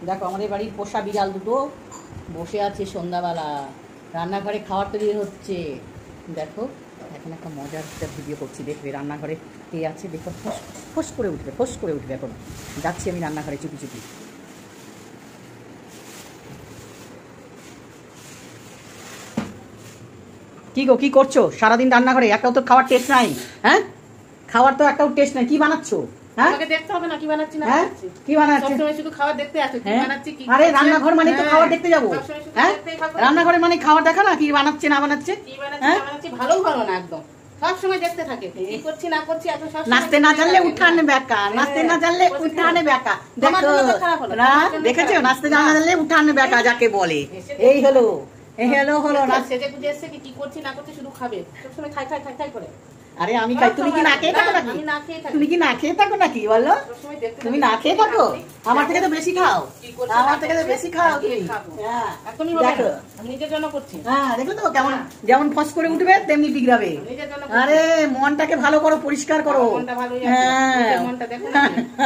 দেখো আমাদের বাড়ির পোষা বিড়াল দুটো বসে আছে সন্ধ্যাবেলা, রান্নাঘরে খাওয়ার তৈরি হচ্ছে। দেখো এখন একটা মজার একটা ভিডিও করছি, দেখবে রান্নাঘরে কে আছে দেখো, ফোস ফোস করে উঠবে, ফোস করে উঠবে। এখন যাচ্ছি আমি রান্নাঘরে চুপি চুপি। কি গো, কি করছো সারাদিন রান্নাঘরে? একটাও তো খাওয়ার টেস্ট নাই। হ্যাঁ, খাওয়ার তো একটাও টেস্ট নাই। কি বানাচ্ছো? আরে রান্নাঘর মানে তো খাবার দেখতে যাবো। হ্যাঁ, রান্নাঘরে মানে খাবার দেখা না, কি বানাচ্ছে না বানাচ্ছে। ভালো ভালো না, একদম সবসময় দেখতে থাকে কি করছি না করছি। নাচতে না জানলে উঠানে বেকা, নাচতে না জানলে উঠানে বেকা। দেখো না, দেখেছো নাচতে না জানলে উঠানে বেকা যাকে বলে। এই হলো হলো না, সেজে গুজে এসে কি করছি না করছি শুধু খাবে, সবসময় খাই খাই খাই খাই করে। আরে আমি খাই, তুমি কি না খেয়ে থাকো নাকি? তুমি কি না খেয়ে থাকো নাকি বলো? তুমি না খেয়ে থাকো? আমার থেকে তো বেশি খাও, আমার থেকে তো বেশি খাও তুমি। দেখো নিজের জন্য করছি। হ্যাঁ দেখো তো কেমন, যেমন ফস করে উঠবে তেমনি বিগড়াবে। আরে মনটাকে ভালো করো, পরিষ্কার করো। হ্যাঁ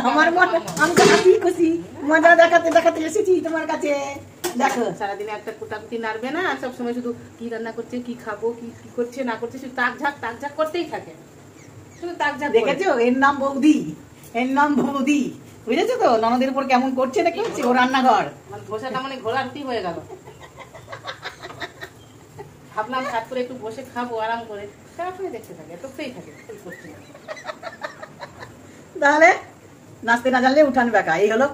আমার মন, আমি তো হাসি খুশি মজা দেখাতে দেখাতে এসেছি তোমার কাছে। দেখো সারাদিনে একটা কুটাকুটি নাড়বে না, সবসময় শুধু কি রান্না করছে, কি খাবো, কি কি করছে না করছে, শুধু তাক ঝাক করতেই থাকে, শুধু তাক ঝাক। দেখেছো এর নাম বৌদি, এর নাম বৌদি। বুঝেছো তো ননদের উপর কেমন করছে না করছে ও রান্নাঘর। বসাটা মানে ঘোড়া রুটি হয়ে গেল। ভাবলাম খাট করে একটু বসে খাবো আরাম করে, সবসময় দেখতে থাকে, এতটাই থাকে। তাহলে নাচতে না জানলে উঠান বেকা, এই হলো।